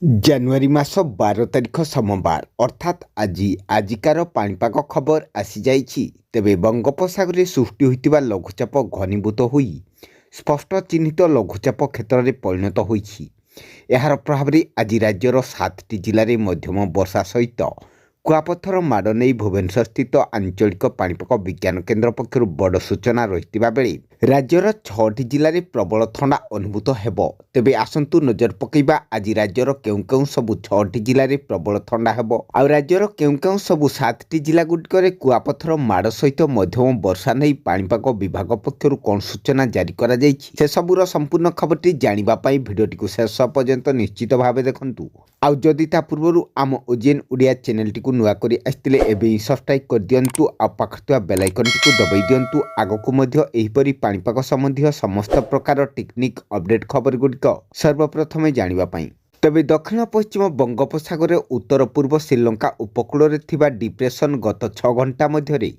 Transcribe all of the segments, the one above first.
ଜାନୁଆରୀ ମାସ 12 ତାରିଖ ସୋମବାର ଅର୍ଥାତ୍ ଆଜିକାର ପାଣିପାଗ ଖବର ଆସିଯାଇଛି। ତେବେ ବଙ୍ଗୋପସାଗରରେ ସୃଷ୍ଟି ହୋଇଥିବା ଲଘୁଚାପ ଘନୀଭୂତ ହୋଇ ସ୍ପଷ୍ଟ ଚିହ୍ନିତ ଲଘୁଚାପ କ୍ଷେତ୍ରରେ ପରିଣତ ହୋଇଛି। ଏହାର ପ୍ରଭାବରେ ଆଜି ରାଜ୍ୟର 7ଟି ଜିଲ୍ଲାରେ ମଧ୍ୟମ ବର୍ଷା ସହିତ କୁଆପଥର ମାଡ଼ ନେଇ ଭୁବନେଶ୍ୱରସ୍ଥିତ ଆଞ୍ଚଳିକ ପାଣିପାଗ ବିଜ୍ଞାନ କେନ୍ଦ୍ର ପକ୍ଷରୁ ବଡ଼ ସୂଚନା ରହିଥିବା ବେଳେ ରାଜ୍ୟର 6ଟି ଜିଲ୍ଲାରେ ପ୍ରବଳ ଥଣ୍ଡା ଅନୁଭୂତ ହେବ। ତେବେ ଆସନ୍ତୁ ନଜର ପକାଇବା ଆଜି ରାଜ୍ୟର କେଉଁ କେଉଁ ସବୁ 6ଟି ଜିଲ୍ଲାରେ ପ୍ରବଳ ଥଣ୍ଡା ହେବ ଆଉ ରାଜ୍ୟର କେଉଁ କେଉଁ ସବୁ 7ଟି ଜିଲ୍ଲାଗୁଡ଼ିକରେ କୁଆପଥର ମାଡ଼ ସହିତ ମଧ୍ୟମ ବର୍ଷା ନେଇ ପାଣିପାଗ ବିଭାଗ ପକ୍ଷରୁ କ'ଣ ସୂଚନା ଜାରି କରାଯାଇଛି ସେସବୁର ସମ୍ପୂର୍ଣ୍ଣ ଖବରଟି ଜାଣିବା ପାଇଁ ଭିଡ଼ିଓଟିକୁ ଶେଷ ପର୍ଯ୍ୟନ୍ତ ନିଶ୍ଚିତ ଭାବେ ଦେଖନ୍ତୁ। ଆଉ ଯଦି ତା ପୂର୍ବରୁ ଆମ ଓଜିଏନ୍ ଓଡ଼ିଆ ଚ୍ୟାନେଲଟିକୁ ନୂଆ କରି ଆସିଥିଲେ ଏବେ ହିଁ ସବସ୍କ୍ରାଇବ୍ କରିଦିଅନ୍ତୁ ଆଉ ପାଖରେ ଥିବା ବେଲ୍ ଆଇକନ୍ଟିକୁ ଦବାଇ ଦିଅନ୍ତୁ। ଆଗକୁ ମଧ୍ୟ ଏହିପରି ପାଣିପାଗ ସମ୍ବନ୍ଧୀୟ ସମସ୍ତ ପ୍ରକାର ଟେକ୍ନିକ୍ ଅପଡେଟ୍ ଖବରଗୁଡ଼ିକ ସର୍ବପ୍ରଥମେ ଜାଣିବା ପାଇଁ। ତେବେ ଦକ୍ଷିଣ ପଶ୍ଚିମ ବଙ୍ଗୋପସାଗରରେ ଉତ୍ତର ପୂର୍ବ ଶ୍ରୀଲଙ୍କା ଉପକୂଳରେ ଥିବା ଡିପ୍ରେସନ୍ ଗତ 6 ଘଣ୍ଟା ମଧ୍ୟରେ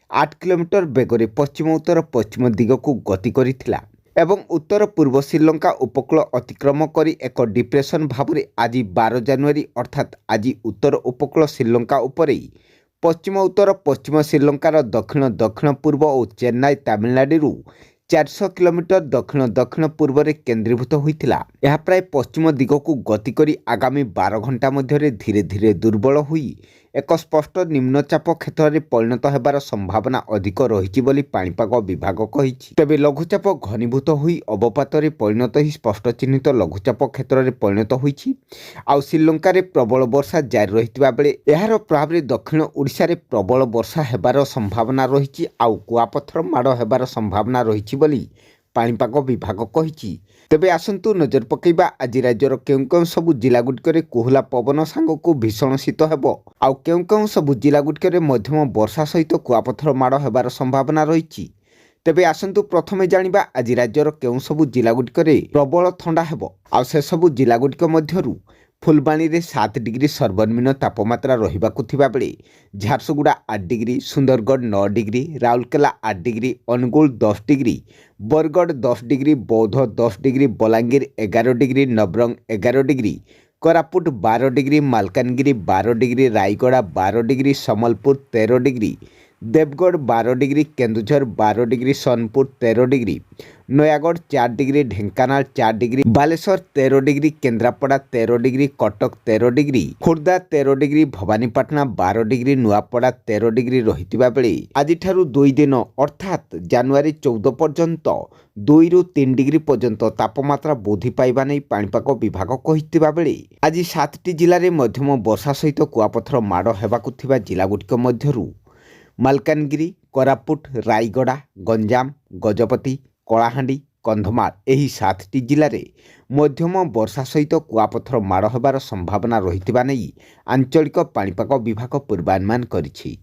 8 କିଲୋମିଟର ବେଗରେ ପଶ୍ଚିମ ଉତ୍ତର ପଶ୍ଚିମ ଦିଗକୁ ଗତି କରିଥିଲା ଏବଂ ଉତ୍ତର ପୂର୍ବ ଶ୍ରୀଲଙ୍କା ଉପକୂଳ ଅତିକ୍ରମ କରି ଏକ ଡିପ୍ରେସନ୍ ଭାବରେ ଆଜି 12 ଜାନୁଆରୀ ଅର୍ଥାତ୍ ଆଜି ଉତ୍ତର ଉପକୂଳ ଶ୍ରୀଲଙ୍କା ଉପରେ ପଶ୍ଚିମ ଉତ୍ତର ପଶ୍ଚିମ ଶ୍ରୀଲଙ୍କାର ଦକ୍ଷିଣ ଦକ୍ଷିଣ ପୂର୍ବ ଓ ଚେନ୍ନାଇ ତାମିଲନାଡୁରୁ 400 କିଲୋମିଟର ଦକ୍ଷିଣ ଦକ୍ଷିଣ ପୂର୍ବରେ କେନ୍ଦ୍ରୀଭୂତ ହୋଇଥିଲା। ଏହା ପ୍ରାୟ ପଶ୍ଚିମ ଦିଗକୁ ଗତି କରି ଆଗାମୀ 12 ଘଣ୍ଟା ମଧ୍ୟରେ ଧୀରେ ଧୀରେ ଦୁର୍ବଳ ହୋଇ ଏକ ସ୍ପଷ୍ଟ ନିମ୍ନଚାପ କ୍ଷେତ୍ରରେ ପରିଣତ ହେବାର ସମ୍ଭାବନା ଅଧିକ ରହିଛି ବୋଲି ପାଣିପାଗ ବିଭାଗ କହିଛି। ତେବେ ଲଘୁଚାପ ଘନୀଭୂତ ହୋଇ ଅବପାତରେ ପରିଣତ ହୋଇ ସ୍ପଷ୍ଟ ଚିହ୍ନିତ ଲଘୁଚାପ କ୍ଷେତ୍ରରେ ପରିଣତ ହୋଇଛି। ଆଉ ଶ୍ରୀଲଙ୍କାରେ ପ୍ରବଳ ବର୍ଷା ଜାରି ରହିଥିବା ବେଳେ ଏହାର ପ୍ରଭାବରେ ଦକ୍ଷିଣ ଓଡ଼ିଶାରେ ପ୍ରବଳ ବର୍ଷା ହେବାର ସମ୍ଭାବନା ରହିଛି ଆଉ କୁଆପଥର ମାଡ଼ ହେବାର ସମ୍ଭାବନା ରହିଛି ବୋଲି ପାଣିପାଗ ବିଭାଗ କହିଛି। ତେବେ ଆସନ୍ତୁ ନଜର ପକାଇବା ଆଜି ରାଜ୍ୟର କେଉଁ କେଉଁ ସବୁ ଜିଲ୍ଲାଗୁଡ଼ିକରେ କୋହଲା ପବନ ସାଙ୍ଗକୁ ଭୀଷଣ ଶୀତ ହେବ ଆଉ କେଉଁ କେଉଁ ସବୁ ଜିଲ୍ଲାଗୁଡ଼ିକରେ ମଧ୍ୟମ ବର୍ଷା ସହିତ କୁଆପଥର ମାଡ଼ ହେବାର ସମ୍ଭାବନା ରହିଛି। ତେବେ ଆସନ୍ତୁ ପ୍ରଥମେ ଜାଣିବା ଆଜି ରାଜ୍ୟର କେଉଁ ସବୁ ଜିଲ୍ଲାଗୁଡ଼ିକରେ ପ୍ରବଳ ଥଣ୍ଡା ହେବ ଆଉ ସେସବୁ ଜିଲ୍ଲାଗୁଡ଼ିକ ମଧ୍ୟରୁ ଫୁଲବାଣୀରେ 7 ଡିଗ୍ରୀ ସର୍ବନିମ୍ନ ତାପମାତ୍ରା ରହିବାକୁ ଥିବା ବେଳେ Jharsuguda 8 degree, Sundargarh 9 degree, Rourkela 8 degree, Angul 10 degree, Bargarh 10 degree, Boudh 10 degree, Balangir 11 degree, Nabarang 11 degree, Koraput 12 degree, Malkangiri 12 degree, Rayagada 12 degree, Sambalpur 13 degree, Deogarh 12 degree, Keonjhar 12 degree, Sonepur 13 degree, Nayagarh 4 degree, Dhenkanal 4 degree, Baleswar 13 degree, Kendrapara 13 degree, Cuttack 13 degree, Khordha 13 degree, Bhawanipatna 12 degree, Nuapada 13 degree ରହିଥିବା ବେଳେ ଆଜିଠାରୁ 2 ଦିନ ଅର୍ଥାତ୍ ଜାନୁଆରୀ 14 ପର୍ଯ୍ୟନ୍ତ 2ରୁ 3 ଡିଗ୍ରୀ ପର୍ଯ୍ୟନ୍ତ ତାପମାତ୍ରା ବୃଦ୍ଧି ପାଇବା ନେଇ ପାଣିପାଗ ବିଭାଗ କହିଥିବା ବେଳେ ଆଜି 7ଟି ଜିଲ୍ଲାରେ ମଧ୍ୟମ ବର୍ଷା ସହିତ କୁଆପଥର ମାଡ଼ ହେବାକୁ ଥିବା ଜିଲ୍ଲାଗୁଡ଼ିକ ମଧ୍ୟରୁ ମାଲକାନଗିରି, କୋରାପୁଟ, ରାୟଗଡ଼ା, ଗଞ୍ଜାମ, ଗଜପତି, କଳାହାଣ୍ଡି, କନ୍ଧମାଳ ଏହି 7ଟି ଜିଲ୍ଲାରେ ମଧ୍ୟମ ବର୍ଷା ସହିତ କୁଆପଥର ମାଡ଼ ହେବାର ସମ୍ଭାବନା ରହିଥିବା ନେଇ ଆଞ୍ଚଳିକ ପାଣିପାଗ ବିଭାଗ ପୂର୍ବାନୁମାନ କରିଛି।